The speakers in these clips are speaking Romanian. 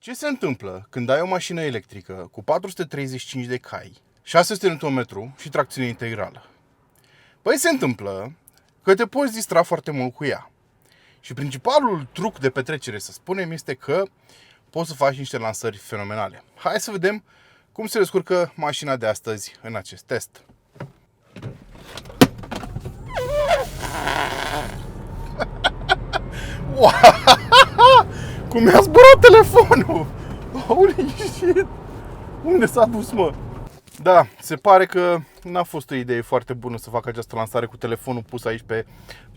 Ce se întâmplă când ai o mașină electrică cu 435 de cai, 600 Nm și tracțiune integrală? Păi se întâmplă că te poți distra foarte mult cu ea. Și principalul truc de petrecere, să spunem, este că poți să faci niște lansări fenomenale. Hai să vedem cum se descurcă mașina de astăzi în acest test. Cum mi-a zburat telefonul! Holy shit! Unde s-a dus, mă? Da, se pare că n-a fost o idee foarte bună să fac această lansare cu telefonul pus aici pe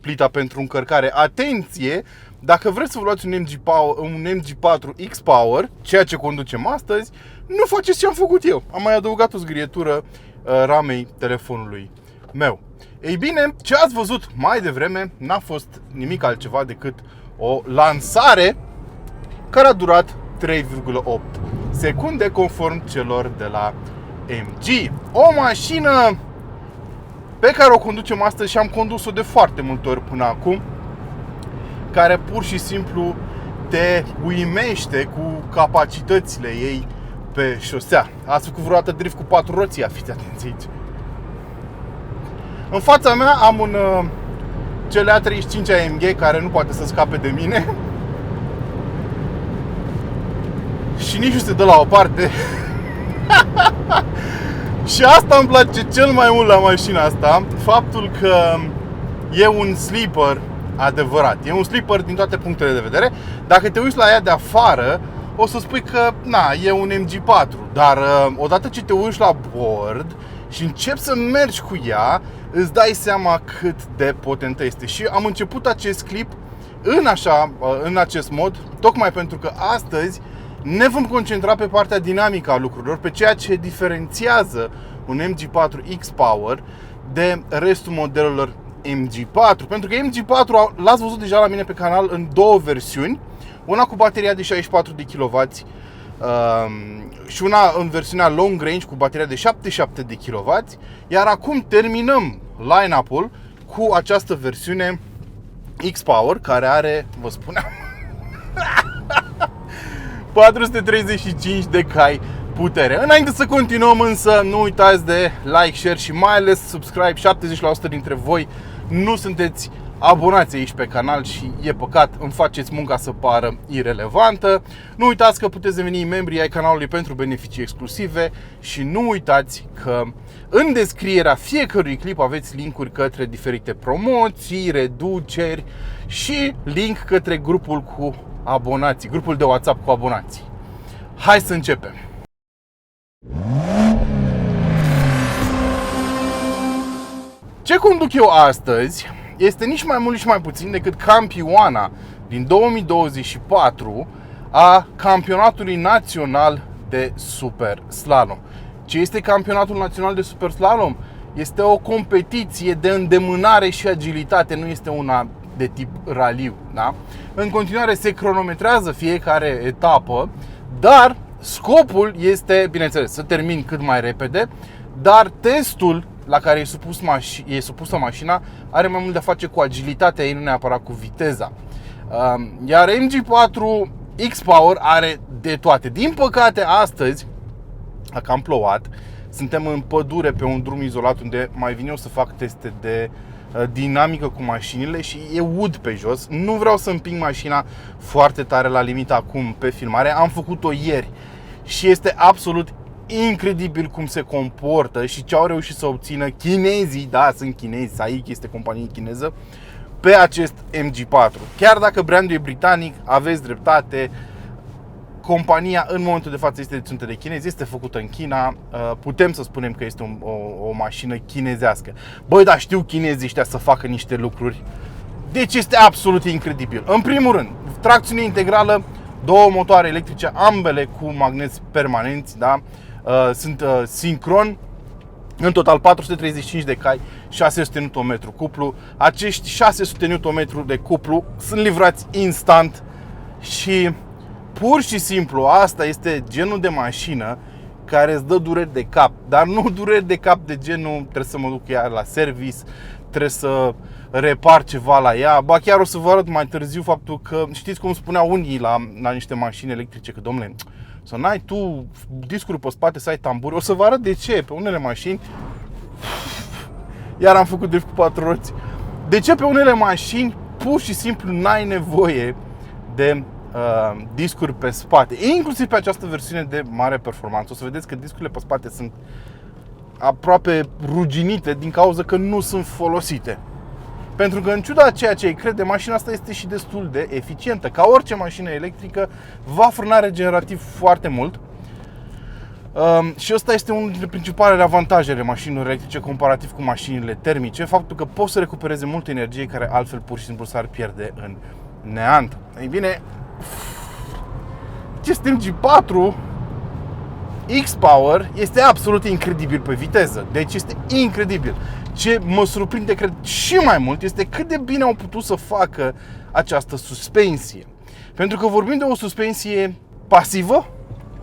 plita pentru încărcare. Atenție! Dacă vreți să vă luați un MG4 X-Power, ceea ce conducem astăzi, nu faceți ce am făcut eu. Am mai adăugat o zgrietură ramei telefonului meu. Ei bine, ce ați văzut mai devreme n-a fost nimic altceva decât o lansare care a durat 3,8 secunde conform celor de la MG. O mașină pe care o conducem astăzi și am condus-o de foarte multe ori până acum, care pur și simplu te uimește cu capacitățile ei pe șosea. Ați făcut vreodată drift cu 4 roți? Fiți atenți aici. În fața mea am un CLA 35 AMG care nu poate să scape de mine și nici nu se dă la o parte. Și asta îmi place cel mai mult la mașina asta, faptul că e un sleeper adevărat. E un sleeper din toate punctele de vedere. Dacă te uiți la ea de afară, o să spui că e un MG4. Dar odată ce te uiți la bord și începi să mergi cu ea, îți dai seama cât de potentă este. Și am început acest clip în acest mod, tocmai pentru că astăzi ne vom concentra pe partea dinamică a lucrurilor, pe ceea ce diferențiază un MG4 X-Power de restul modelelor MG4. Pentru că MG4 l-ați văzut deja la mine pe canal în două versiuni. Una cu bateria de 64 de kW și una în versiunea long range cu bateria de 77 de kW. Iar acum terminăm line-up-ul cu această versiune X-Power care are, vă spuneam, 435 de cai putere. Înainte să continuăm însă, nu uitați de like, share și mai ales subscribe. 70% dintre voi nu sunteți abonați aici pe canal și e păcat, îmi faceți munca să pară irelevantă. Nu uitați că puteți deveni membri ai canalului pentru beneficii exclusive și nu uitați că în descrierea fiecărui clip aveți linkuri către diferite promoții, reduceri și link către grupul cu abonații, grupul de WhatsApp cu abonații. Hai să începem! Ce conduc eu astăzi este nici mai mult, nici mai puțin decât campioana din 2024 a campionatului național de super slalom. Ce este campionatul național de super slalom? Este o competiție de îndemânare și agilitate, nu este una de tip raliu, da? În continuare se cronometrează fiecare etapă, dar scopul este, bineînțeles, să termin cât mai repede, dar testul la care e supusă mașina are mai mult de a face cu agilitatea ei, nu neapărat cu viteza. Iar MG4 X-Power are de toate. Din păcate, astăzi a cam plouat. Suntem în pădure pe un drum izolat unde mai vin eu să fac teste de dinamică cu mașinile și e ud pe jos. Nu vreau să împing mașina foarte tare la limită acum pe filmare. Am făcut-o ieri și este absolut incredibil cum se comportă și ce au reușit să obțină chinezii, da, sunt chinezi, SAIC este companie chineză, pe acest MG4. Chiar dacă brandul e britanic, aveți dreptate, compania în momentul de față este deținută de chinezi, este făcută în China, putem să spunem că este o mașină chinezească. Băi, dar știu chinezii ăștia să facă niște lucruri, deci este absolut incredibil. În primul rând, tracțiune integrală, două motoare electrice, ambele cu magneți permanenți, da? Sunt sincron, în total 435 de cai, 600 Nm cuplu. Acești 600 Nm de cuplu sunt livrați instant și pur și simplu asta este genul de mașină care îți dă dureri de cap, dar nu dureri de cap de genul trebuie să mă duc ea la service, trebuie să repar ceva la ea. Ba chiar o să vă arăt mai târziu faptul că, știți cum spuneau unii la niște mașini electrice, că domnule, să n-ai tu discuri pe spate, să ai tamburi. O să vă arăt de ce. Pe unele mașini, iar am făcut drift cu 4 roți, de ce pe unele mașini pur și simplu n-ai nevoie de discuri pe spate, inclusiv pe această versiune de mare performanță. O să vedeți că discurile pe spate sunt aproape ruginite din cauza că nu sunt folosite. Pentru că în ciuda ceea ce îi crede, mașina asta este și destul de eficientă. Ca orice mașină electrică, va frâna regenerativ foarte mult. Și ăsta este unul dintre principalele avantaje ale mașinilor electrice comparativ cu mașinile termice, faptul că poți să recupereze multă energie care altfel pur și simplu s-ar pierde în neant. Ei bine, acest MG4 X-Power este absolut incredibil pe viteză. Deci este incredibil. Ce mă surprinde, cred, și mai mult este cât de bine au putut să facă această suspensie. Pentru că vorbim de o suspensie pasivă,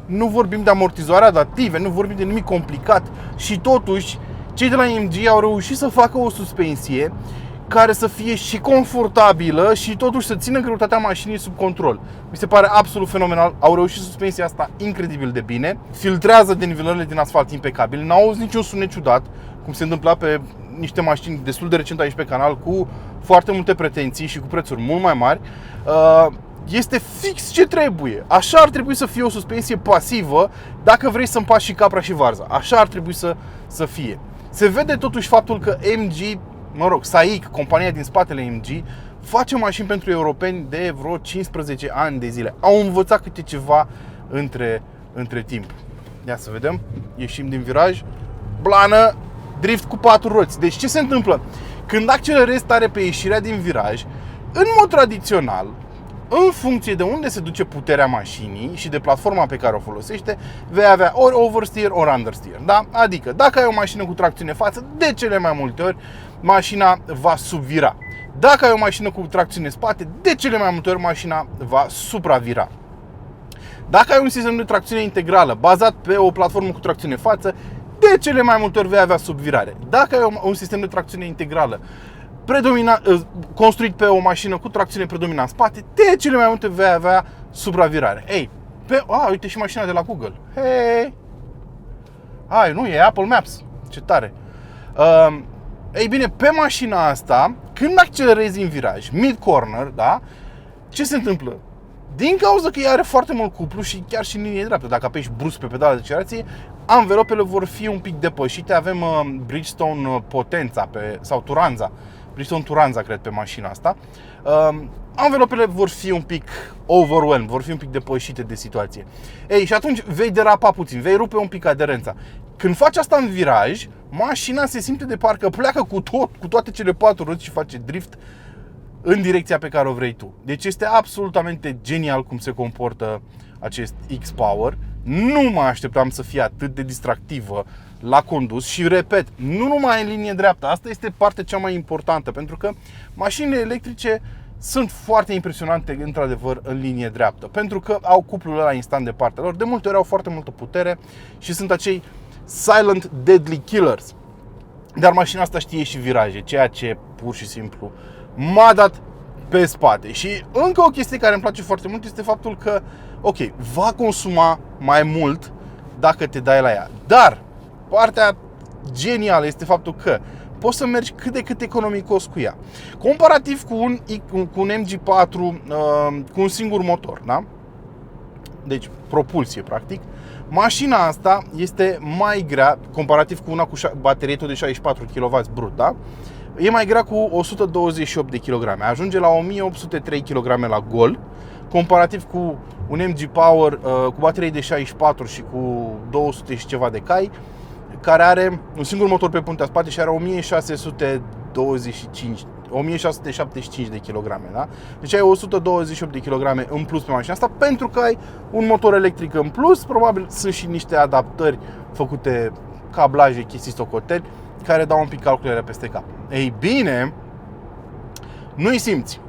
nu vorbim de amortizoare adaptive, nu vorbim de nimic complicat și totuși cei de la MG au reușit să facă o suspensie care să fie și confortabilă și totuși să țină greutatea mașinii sub control. Mi se pare absolut fenomenal. Au reușit suspensia asta incredibil de bine. Filtrează denivelările din asfalt impecabil. N-au auzit niciun sunet ciudat, cum se întâmpla pe niște mașini destul de recent aici pe canal, cu foarte multe pretenții și cu prețuri mult mai mari. Este fix ce trebuie. Așa ar trebui să fie o suspensie pasivă dacă vrei să împaci și capra și varza. Așa ar trebui să fie. Se vede totuși faptul că MG, SAIC, compania din spatele MG, face mașini pentru europeni de vreo 15 ani de zile. Au învățat câte ceva între timp. Ia să vedem. Ieșim din viraj. Blană, drift cu 4 roți. Deci ce se întâmplă? Când accelerezi tare pe ieșirea din viraj, în mod tradițional, în funcție de unde se duce puterea mașinii și de platforma pe care o folosește, vei avea ori oversteer, ori understeer, da? Adică, dacă ai o mașină cu tracțiune față, de cele mai multe ori mașina va subvira. Dacă ai o mașină cu tracțiune spate, de cele mai multe ori mașina va supravira. Dacă ai un sistem de tracțiune integrală bazat pe o platformă cu tracțiune față, de cele mai multe ori vei avea subvirare. Dacă ai un sistem de tracțiune integrală construit pe o mașină cu tracțiune predominant spate, de cele mai multe vei avea supravirare. Ei, uite și mașina de la Google. Nu, e Apple Maps. Ce tare. Ei bine, pe mașina asta, când accelerezi în viraj, mid-corner, da? Ce se întâmplă? Din cauza că ea are foarte mult cuplu și chiar și în linie dreaptă, dacă apeși brusc pe pedala de accelerație, anvelopele vor fi un pic depășite. Avem Bridgestone Potenza sau Turanza. Bridgestone Turanza, cred, pe mașina asta. Anvelopele vor fi un pic overwhelmed, vor fi un pic depășite de situație. Ei, și atunci vei derapa puțin, vei rupe un pic aderența. Când faci asta în viraj, mașina se simte de parcă pleacă cu toate cele 4 roți și face drift în direcția pe care o vrei tu. Deci este absolutamente genial cum se comportă acest X-Power. Nu mă așteptam să fie atât de distractivă la condus și, repet, nu numai în linie dreaptă. Asta este partea cea mai importantă, pentru că mașinile electrice sunt foarte impresionante, într-adevăr, în linie dreaptă, pentru că au cuplul ăla instant de partea lor. De multe ori au foarte multă putere și sunt acei silent deadly killers. Dar mașina asta știe și viraje, ceea ce pur și simplu m-a dat pe spate. Și încă o chestie care îmi place foarte mult este faptul că, ok, va consuma mai mult dacă te dai la ea. Dar partea genială este faptul că poți să mergi cât de cât economicos cu ea. Comparativ cu un MG4 cu un singur motor, da? Deci propulsie, practic. Mașina asta este mai grea, comparativ cu una cu baterie tot de 64 kW brut, da? E mai grea cu 128 de kg. Ajunge la 1803 kg la gol, comparativ cu un MG Power cu baterie de 64 și cu 200 și ceva de cai, care are un singur motor pe puntea spate și are 1675 de kg, da? Deci ai 128 de kg în plus pe mașina asta, pentru că ai un motor electric în plus. Probabil sunt și niște adaptări făcute, cablaje, chestii, socoteli, care dau un pic calculele peste cap. Ei bine, nu-i simți.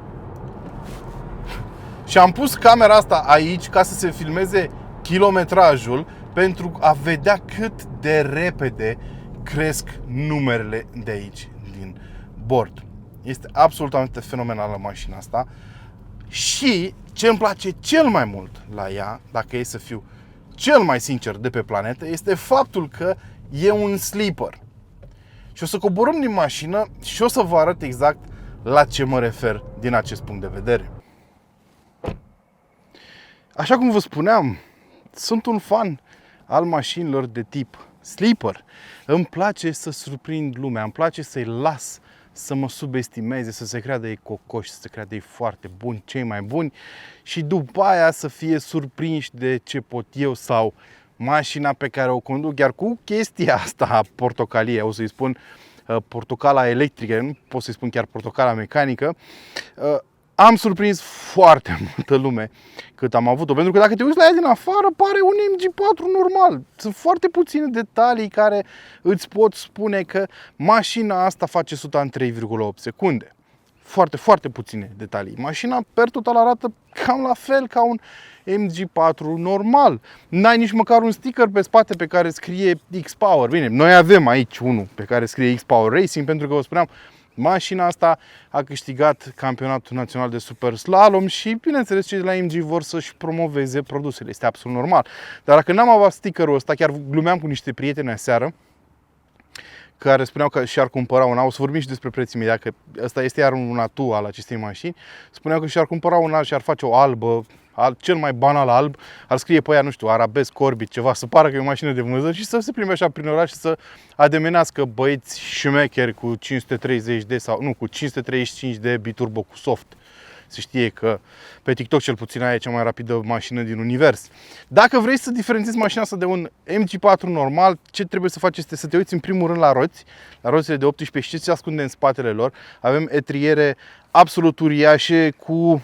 Și am pus camera asta aici ca să se filmeze kilometrajul, pentru a vedea cât de repede cresc numerele de aici, din bord. Este absolutamente fenomenală mașina asta. Și ce îmi place cel mai mult la ea, dacă e să fiu cel mai sincer de pe planetă, este faptul că e un sleeper. Și o să coborâm din mașină și o să vă arăt exact la ce mă refer din acest punct de vedere. Așa cum vă spuneam, sunt un fan al mașinilor de tip sleeper. Îmi place să surprind lumea, îmi place să-i las să mă subestimeze, să se creadă ei cocoși, să se creadă ei foarte buni, cei mai buni și după aia să fie surprinși de ce pot eu sau mașina pe care o conduc, iar cu chestia asta portocalie, o să-i spun portocala electrică, nu pot să-i spun chiar portocala mecanică, am surprins foarte multă lume cât am avut-o, pentru că dacă te uiți la ea din afară, pare un MG4 normal. Sunt foarte puține detalii care îți pot spune că mașina asta face 100 în 3,8 secunde. Foarte, foarte puține detalii. Mașina per total arată cam la fel ca un MG4 normal. N-ai nici măcar un sticker pe spate pe care scrie X-Power. Bine, noi avem aici unul pe care scrie X-Power Racing, pentru că vă spuneam, mașina asta a câștigat campionatul național de super slalom și, bineînțeles, cei de la MG vor să-și promoveze produsele. Este absolut normal. Dar dacă n-am avut stickerul ăsta, chiar glumeam cu niște prieteni aseară care spuneau că și-ar cumpăra un alt, o să vorbim și despre preț imediat, că ăsta este iar un atu al acestei mașini, spuneau că și-ar cumpăra un alt și-ar face o albă, cel mai banal alb, ar scrie pe ea, nu știu, Arabesc, Orbit, ceva, să pară că e o mașină de vânzări și să se plimbe așa prin oraș și să ademenească băieți șmecheri cu 530 de sau, nu, cu 535 de biturbo cu soft. Se știe că pe TikTok cel puțin aia e cea mai rapidă mașină din univers. Dacă vrei să diferențiezi mașina asta de un MG4 normal, ce trebuie să faci este să te uiți în primul rând la roți, la roțile de 18 și ce se ascunde în spatele lor. Avem etriere absolut uriașe cu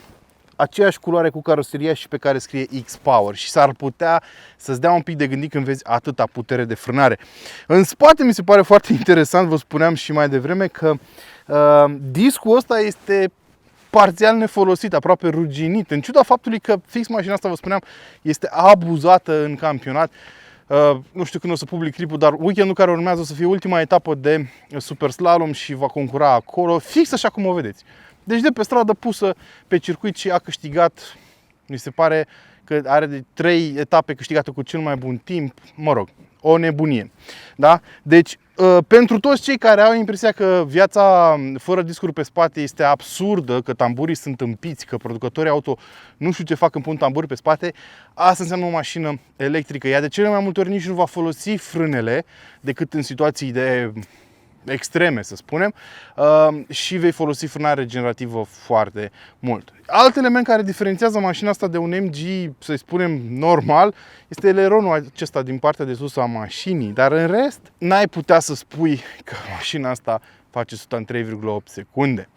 aceeași culoare cu caroseria și pe care scrie X-Power și s-ar putea să-ți dea un pic de gândit când vezi atâta putere de frânare. În spate mi se pare foarte interesant, vă spuneam și mai devreme că discul ăsta este parțial nefolosit, aproape ruginit, în ciuda faptului că fix mașina asta, vă spuneam, este abuzată în campionat. Nu știu când o să public clipul, dar weekendul care urmează o să fie ultima etapă de super slalom și va concura acolo, fix așa cum o vedeți. Deci de pe stradă pusă pe circuit și a câștigat, mi se pare că are de 3 etape câștigate cu cel mai bun timp, mă rog, o nebunie. Da? Deci, pentru toți cei care au impresia că viața fără discuri pe spate este absurdă, că tamburii sunt împiți, că producătorii auto nu știu ce fac când pun tamburi pe spate, asta înseamnă o mașină electrică. Ea de cele mai multe ori nici nu va folosi frânele decât în situații de extreme, să spunem, și vei folosi frânare regenerativă foarte mult. Alt element care diferențiază mașina asta de un MG, să-i spunem, normal, este eleronul acesta din partea de sus a mașinii, dar în rest n-ai putea să spui că mașina asta face 100 în 3,8 secunde.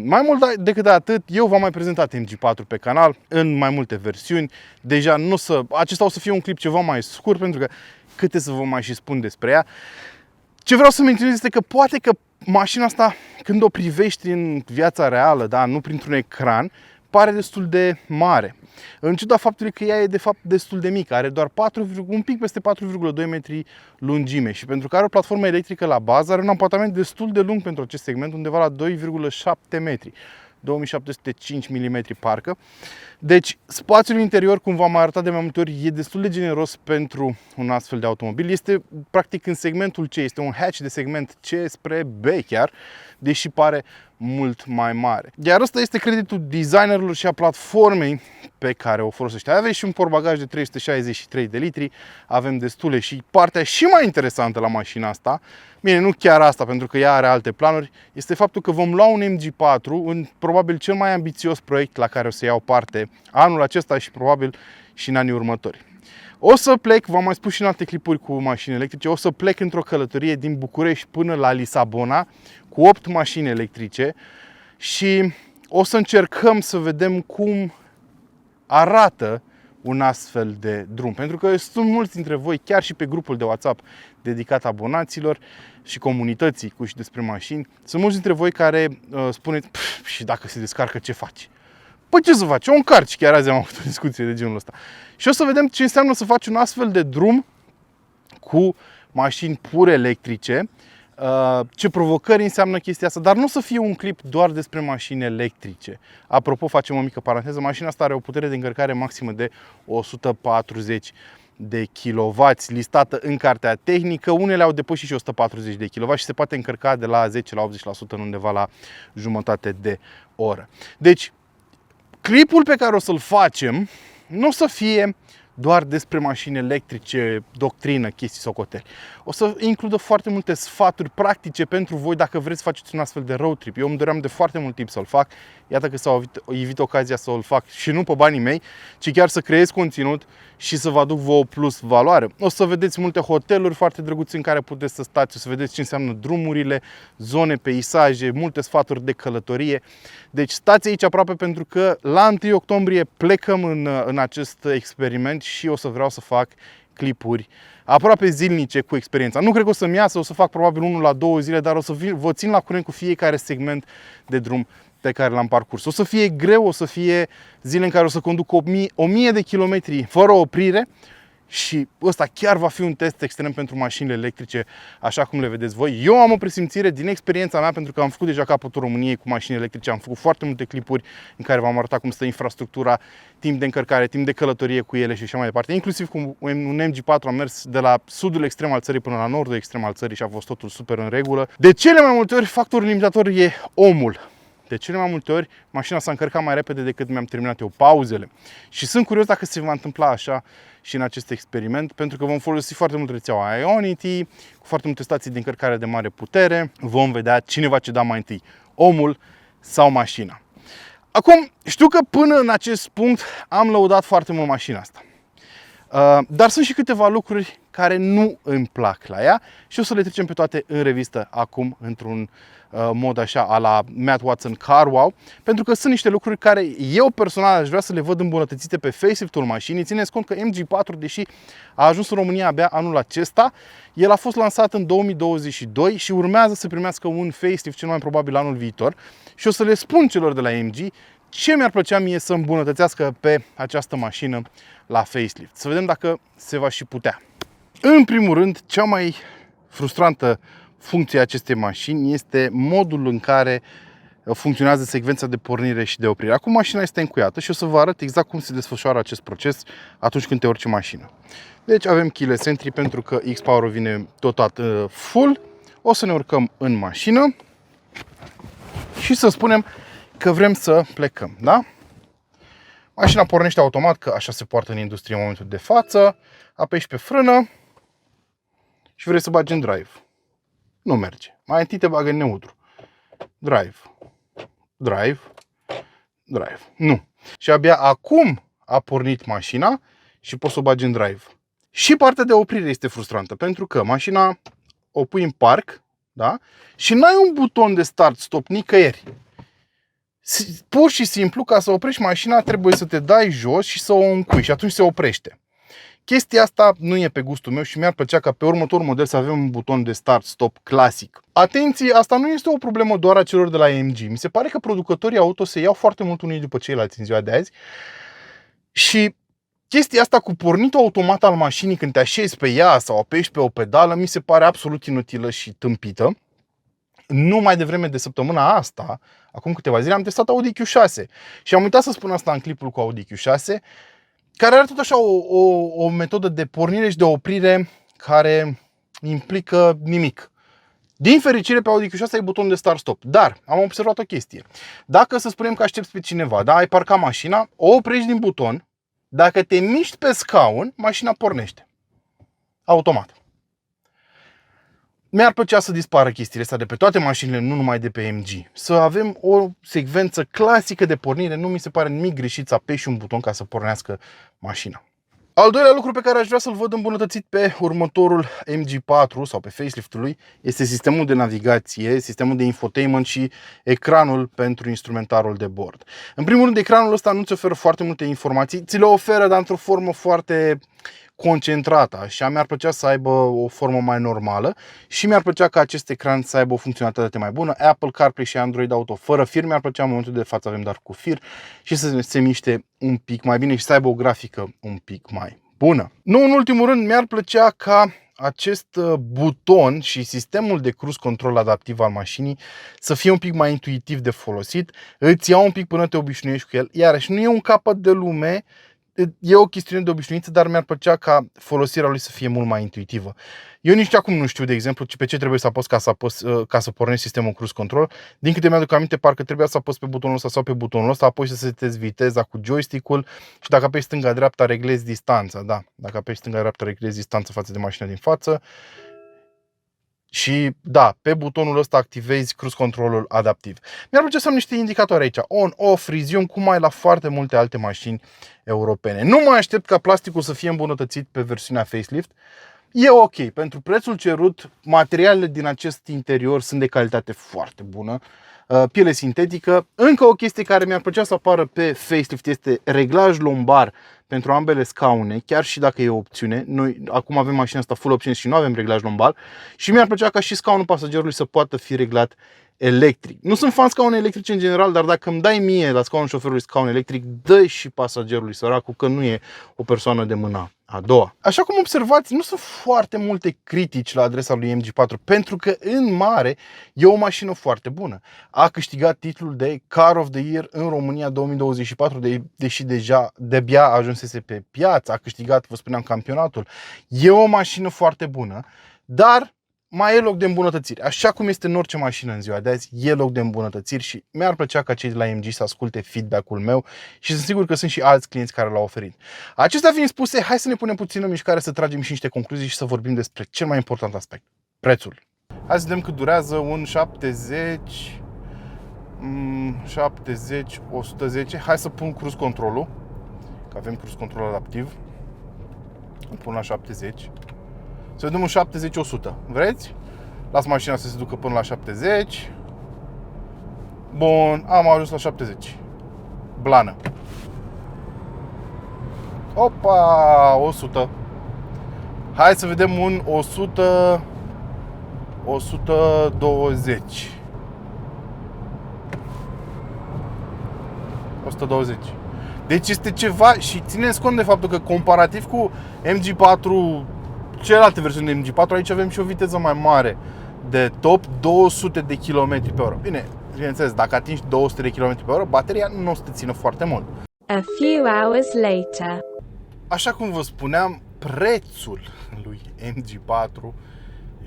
Mai mult decât atât, eu v-am mai prezentat MG4 pe canal în mai multe versiuni. Deja acesta o să fie un clip ceva mai scurt, pentru că câte să vă mai și spun despre ea. Ce vreau să menționez este că poate că mașina asta, când o privești în viața reală, da, nu printr-un ecran, pare destul de mare. În ciuda faptului că ea e de fapt destul de mică, are doar un pic peste 4,2 metri lungime și pentru că are o platformă electrică la bază, are un amplasament destul de lung pentru acest segment, undeva la 2,7 metri. 2705 mm parcă. Deci spațiul interior, cum v-am arătat de mai multe ori, e destul de generos pentru un astfel de automobil. Este practic în segmentul C, este un hatch de segment C spre B chiar, deși pare mult mai mare. Iar ăsta este creditul designerilor și a platformei pe care o folosește. Aveți și un portbagaj de 363 de litri, avem destule și partea și mai interesantă la mașina asta, bine, nu chiar asta, pentru că ea are alte planuri, este faptul că vom lua un MG4, probabil cel mai ambițios proiect la care o să iau parte anul acesta și probabil și în anii următori. O să plec, v-am mai spus și în alte clipuri cu mașini electrice, o să plec într-o călătorie din București până la Lisabona cu 8 mașini electrice și o să încercăm să vedem cum arată un astfel de drum. Pentru că sunt mulți dintre voi, chiar și pe grupul de WhatsApp dedicat abonaților și comunității cu și despre mașini, sunt mulți dintre voi care spuneți, și dacă se descarcă, ce faci? Păi ce să faci? O încarci. Chiar azi am avut o discuție de genul ăsta. Și o să vedem ce înseamnă să faci un astfel de drum cu mașini pur electrice ce provocări înseamnă chestia asta, dar nu o să fie un clip doar despre mașini electrice. Apropo, facem o mică paranteză, mașina asta are o putere de încărcare maximă de 140 de kW listată în cartea tehnică. Unele au depășit și 140 de kW și se poate încărca de la 10 la 80% în undeva la jumătate de oră. Deci, clipul pe care o să-l facem nu o să fie doar despre mașini electrice, doctrină, chestii socoteli. O să includă foarte multe sfaturi practice pentru voi dacă vreți să faceți un astfel de road trip. Eu îmi doream de foarte mult timp să-l fac. Iată că s-a evit ocazia să-l fac și nu pe banii mei, ci chiar să creez conținut și să vă aduc vouă plus valoare. O să vedeți multe hoteluri foarte drăguțe în care puteți să stați, o să vedeți ce înseamnă drumurile, zone, peisaje, multe sfaturi de călătorie. Deci stați aici aproape pentru că la 1 octombrie plecăm în acest experiment și o să vreau să fac clipuri aproape zilnice cu experiența. Nu cred că o să-mi iasă, o să fac probabil 1 la 2 zile, dar o să vă țin la curent cu fiecare segment de drum pe care l-am parcurs. O să fie greu, o să fie zile în care o să conduc 1000 de kilometri fără oprire și ăsta chiar va fi un test extrem pentru mașinile electrice, așa cum le vedeți voi. Eu am o presimțire din experiența mea, pentru că am făcut deja capătul României cu mașini electrice, am făcut foarte multe clipuri în care v-am arătat cum stă infrastructura, timp de încărcare, timp de călătorie cu ele și așa mai departe. Inclusiv cu un MG4 am mers de la sudul extrem al țării până la nordul extrem al țării și a fost totul super în regulă. De cele mai multe ori, factorul limitator e omul. De cele mai multe ori, mașina s-a încărcat mai repede decât mi-am terminat eu pauzele. Și sunt curios dacă se va întâmpla așa și în acest experiment, pentru că vom folosi foarte mult rețeaua Ionity, cu foarte multe stații de încărcare de mare putere. Vom vedea cine va ceda mai întâi, omul sau mașina. Acum, știu că până în acest punct am lăudat foarte mult mașina asta. Dar sunt și câteva lucruri care nu îmi plac la ea și o să le trecem pe toate în revistă acum, într-un mod așa a la Matt Watson Car Wow, pentru că sunt niște lucruri care eu personal aș vrea să le văd îmbunătățite pe facelift-ul mașinii. Țineți cont că MG4, deși a ajuns în România abia anul acesta, el a fost lansat în 2022 și urmează să primească un facelift cel mai probabil anul viitor și o să le spun celor de la MG ce mi-ar plăcea mie să îmbunătățească pe această mașină la facelift. Să vedem dacă se va și putea. În primul rând, cea mai frustrantă funcție a acestei mașini este modul în care funcționează secvența de pornire și de oprire. Acum mașina este încuiată și o să vă arăt exact cum se desfășoară acest proces atunci când te urci în mașină. Deci avem keyless entry pentru că X-Power vine dotat full. O să ne urcăm în mașină și să spunem că vrem să plecăm, da? Mașina pornește automat, că așa se poartă în industrie în momentul de față. Apeși pe frână și vrei să bagi în drive. Nu merge. Mai întâi te bagă în neutru. Drive. Drive. Drive. Nu. Și abia acum a pornit mașina și poți să o bagi în drive. Și partea de oprire este frustrantă, pentru că mașina o pui în parc, da? Și n-ai un buton de start-stop nicăieri. Pur și simplu, ca să oprești mașina, trebuie să te dai jos și să o încui și atunci se oprește. Chestia asta nu e pe gustul meu și mi-ar plăcea ca pe următorul model să avem un buton de start-stop clasic. Atenție, asta nu este o problemă doar a celor de la AMG. Mi se pare că producătorii auto se iau foarte mult unii după ceilalți în ziua de azi și chestia asta cu pornitul automat al mașinii când te așezi pe ea sau apeși pe o pedală mi se pare absolut inutilă și tâmpită. Nu mai devreme de săptămâna asta, acum câteva zile, am testat Audi Q6 și am uitat să spun asta în clipul cu Audi Q6, care are tot așa o metodă de pornire și de oprire care implică nimic. Din fericire, pe Audi Q6 ai butonul de start-stop, dar am observat o chestie. Dacă să spunem că aștepți pe cineva, da, ai parcat mașina, o oprești din buton, dacă te miști pe scaun, mașina pornește. Automat. Mi-ar plăcea să dispară chestiile astea de pe toate mașinile, nu numai de pe MG. Să avem o secvență clasică de pornire, nu mi se pare nimic greșit să apeși un buton ca să pornească mașina. Al doilea lucru pe care aș vrea să-l văd îmbunătățit pe următorul MG4 sau pe faceliftul lui este sistemul de navigație, sistemul de infotainment și ecranul pentru instrumentarul de bord. În primul rând, ecranul ăsta nu-ți oferă foarte multe informații, ți le oferă, dar într-o formă foarte concentrată, așa. Mi-ar plăcea să aibă o formă mai normală și mi-ar plăcea ca acest ecran să aibă o funcționalitate mai bună. Apple CarPlay și Android Auto fără fir, mi-ar plăcea, în momentul de față avem doar cu fir, și să se miște un pic mai bine și să aibă o grafică un pic mai bună. Nu în ultimul rând, mi-ar plăcea ca acest buton și sistemul de cruise control adaptiv al mașinii să fie un pic mai intuitiv de folosit. Îți ia un pic până te obișnuiești cu el. Iarăși, nu e un capăt de lume, e o chestiune de obișnuință, dar mi-ar plăcea ca folosirea lui să fie mult mai intuitivă. Eu nici acum nu știu, de exemplu, pe ce trebuie să apăs ca să pornesc sistemul cruise control. Din câte mi-aduc aminte, parcă trebuia să apăs pe butonul ăsta sau pe butonul ăsta, apoi să setezi viteza cu joystick-ul și dacă apeși stânga-dreapta reglezi distanța. Da, dacă apeși stânga-dreapta reglezi distanța față de mașina din față. Și da, pe butonul ăsta activezi cruise controlul adaptiv. Mi-ar plăcea să am niște indicatori aici, on, off, resume, cum ai la foarte multe alte mașini europene. Nu mă aștept ca plasticul să fie îmbunătățit pe versiunea facelift. E ok, pentru prețul cerut, materialele din acest interior sunt de calitate foarte bună. Piele sintetică. Încă o chestie care mi-ar plăcea să apară pe facelift este reglaj lombar pentru ambele scaune, chiar și dacă e o opțiune. Noi acum avem mașina asta full options și nu avem reglaj lombar și mi-ar plăcea ca și scaunul pasagerului să poată fi reglat electric. Nu sunt fan scaune electrice în general, dar dacă îmi dai mie la scaunul șoferului scaun electric, dă și pasagerului săracul, că nu e o persoană de mâna a doua. Așa cum observați, nu sunt foarte multe critici la adresa lui MG4, pentru că în mare e o mașină foarte bună. A câștigat titlul de Car of the Year în România 2024, deși deja de-abia ajunsese pe piață, a câștigat, vă spuneam, campionatul. E o mașină foarte bună, dar mai e loc de îmbunătățiri. Așa cum este în orice mașină în ziua de azi, e loc de îmbunătățiri și mi-ar plăcea ca cei de la MG să asculte feedback-ul meu și sunt sigur că sunt și alți clienți care l-au oferit. Acestea fiind spuse, hai să ne punem puțin în mișcare, să tragem și niște concluzii și să vorbim despre cel mai important aspect, prețul. Hai să vedem cât durează un 70, 110. Hai să pun cruise control-ul, că avem cruise control adaptiv. Îl pun la 70. Să vedem un 70-100. Vreți? Las mașina să se ducă până la 70. Bun, am ajuns la 70. Blană. Opa, 100. Hai să vedem un 100, 120. 120. Deci este ceva și țineți cont de faptul că comparativ cu MG4, celelalte versiuni de MG4, aici avem și o viteză mai mare de top, 200 de km pe oră. Bine, bineînțeles, dacă atingi 200 de km pe oră, bateria nu o să te țină foarte mult. A few hours later. Așa cum vă spuneam, prețul lui MG4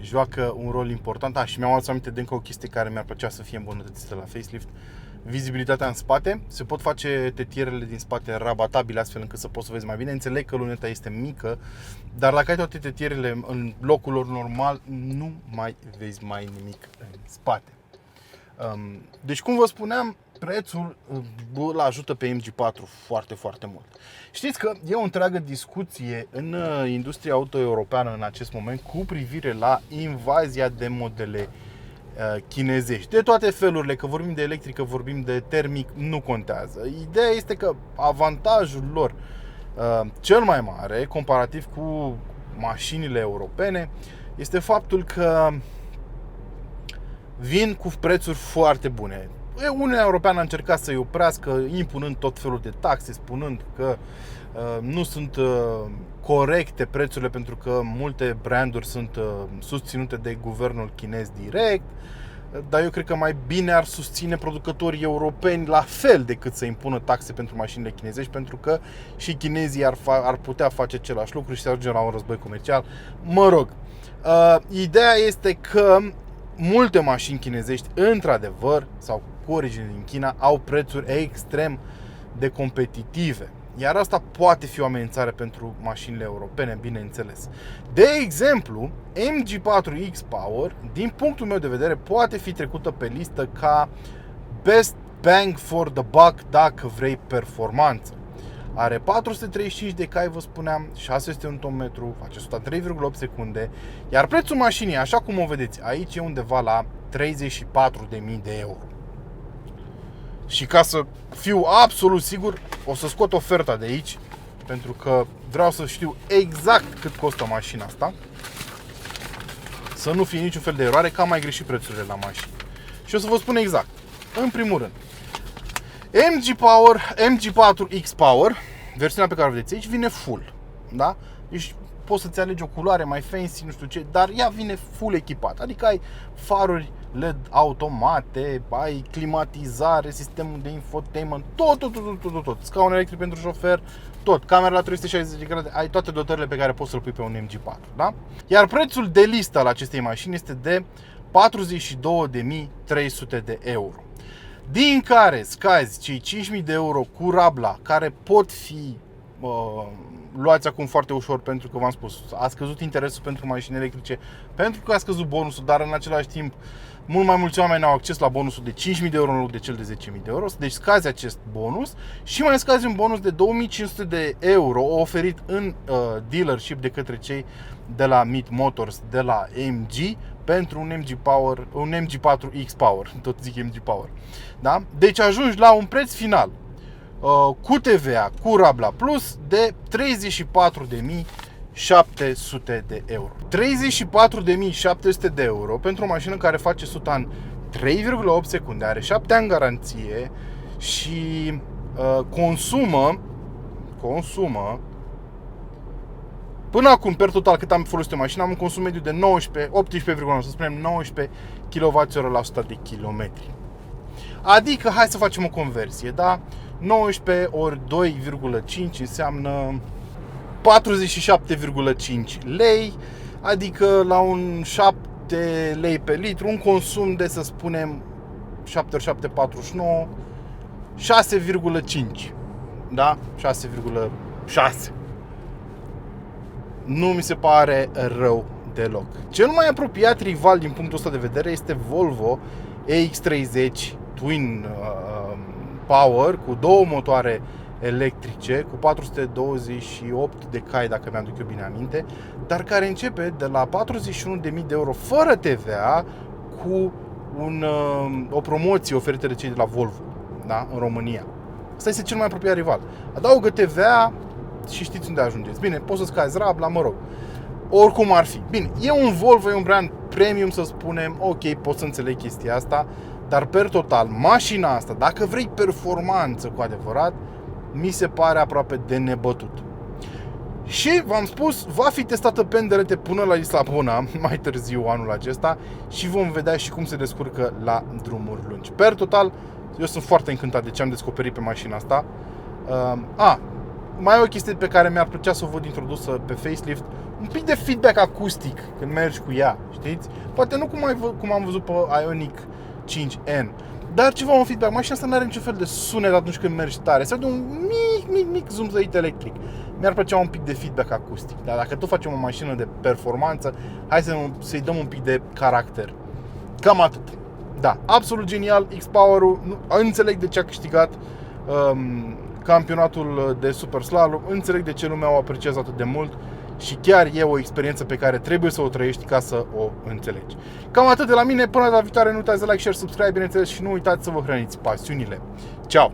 joacă un rol important. Și mi-am adus aminte de încă o chestie care mi-ar plăcea să fie îmbunătățită la facelift. Vizibilitatea în spate. Se pot face tetierele din spate rabatabile astfel încât să poți să vezi mai bine. Înțeleg că luneta este mică, dar dacă ai toate tetierele în locul lor normal, nu mai vezi mai nimic în spate. Deci, cum vă spuneam, prețul îl ajută pe MG4 foarte, foarte mult. Știți că e o întreagă discuție în industria auto europeană în acest moment cu privire la invazia de modele chinezești. De toate felurile, că vorbim de electric, că vorbim de termic, nu contează. Ideea este că avantajul lor cel mai mare, comparativ cu mașinile europene, este faptul că vin cu prețuri foarte bune. Uniunea Europeană a încercat să-i oprească, impunând tot felul de taxe, spunând că nu sunt corecte prețurile pentru că multe branduri sunt susținute de guvernul chinez direct, dar eu cred că mai bine ar susține producătorii europeni la fel decât să impună taxe pentru mașinile chinezești, pentru că și chinezii ar putea face același lucru și să ajungem la un război comercial. Mă rog, ideea este că multe mașini chinezești, într-adevăr, sau cu origine din China, au prețuri extrem de competitive. Iar asta poate fi o amenințare pentru mașinile europene, bineînțeles. De exemplu, MG4 X-Power, din punctul meu de vedere, poate fi trecută pe listă ca best bang for the buck dacă vrei performanță. Are 435 de cai, vă spuneam, 600 Nm, face 103,8 secunde, iar prețul mașinii, așa cum o vedeți, aici e undeva la 34.000 de euro. Și ca să fiu absolut sigur, o să scot oferta de aici, pentru că vreau să știu exact cât costă mașina asta, să nu fie niciun fel de eroare, că am mai greșit prețurile la mașini. Și o să vă spun exact. În primul rând, MG4 X-Power, versiunea pe care o vedeți aici, vine full. Da? Deci poți să-ți alegi o culoare mai fancy, nu știu ce, dar ea vine full echipat. Adică ai faruri LED automate, ai climatizare, sistemul de infotainment, tot. Scaun electric pentru șofer, tot. Camera la 360 de grade, ai toate dotările pe care poți să-l pui pe un MG4, da? Iar prețul de listă al acestei mașini este de 42.300 de euro. Din care scazi cei 5.000 de euro cu rabla, care pot fi luați acum foarte ușor, pentru că v-am spus, a scăzut interesul pentru mașini electrice, pentru că a scăzut bonusul, dar în același timp mult mai mulți oameni au acces la bonusul de 5.000 de euro în loc de cel de 10.000 de euro. Deci scazi acest bonus și mai scazi un bonus de 2.500 de euro oferit în dealership de către cei de la Meet Motors, de la MG, pentru un MG Power, un MG4 X-Power, tot zic MG Power. Da? Deci ajungi la un preț final cu TVA, cu rabla plus de 34.700 de euro. 34.700 de euro pentru o mașină care face 100 în 3,8 secunde, are 7 ani garanție și consumă până acum, per total, cât am folosit o mașină, am un consum mediu de 18,9, să spunem 19 kWh la 100 de kilometri. Adică, hai să facem o conversie, da? 19 ori 2,5 înseamnă 47,5 lei, adică la un 7 lei pe litru, un consum de, să spunem, 7 ori 7, 49, 6,5, da? 6,6. Nu mi se pare rău deloc. Cel mai apropiat rival din punctul ăsta de vedere este Volvo EX30 Twin Power cu două motoare electrice, cu 428 de cai, dacă mi-aduc eu bine aminte, dar care începe de la 41.000 de euro fără TVA, cu o promoție oferită de cei de la Volvo, da? În România. Asta este cel mai apropiat rival. Adaugă TVA și știți unde ajungeți. Bine, poți să scazi rabla, mă rog. Oricum ar fi. Bine, e un Volvo, e un brand premium, să spunem, ok, pot să înțeleg chestia asta, dar per total, mașina asta, dacă vrei performanță cu adevărat, mi se pare aproape de nebătut. Și v-am spus, va fi testată pe îndelete până la Lisabona, mai târziu anul acesta, și vom vedea și cum se descurcă la drumuri lungi. Per total, eu sunt foarte încântat de ce am descoperit pe mașina asta. Mai e o chestie pe care mi-ar plăcea să o văd introdusă pe facelift, un pic de feedback acustic când mergi cu ea, știți? Poate nu cum am văzut pe Ioniq 5N, dar ceva, un feedback. Mașina asta nu are niciun fel de sunet atunci când mergi tare. Se aude un mic zumzăit electric. Mi-ar plăcea un pic de feedback acustic. Dar dacă tot facem o mașină de performanță, hai să-i dăm un pic de caracter. Cam atât. Da, absolut genial. X-Power-ul, înțeleg de ce a câștigat campionatul de super slalom, înțeleg de ce lumea o apreciază atât de mult și chiar e o experiență pe care trebuie să o trăiești ca să o înțelegi. Cam atât de la mine, până data viitoare, nu uitați de like, share, subscribe, bineînțeles, și nu uitați să vă hrăniți pasiunile. Ciao!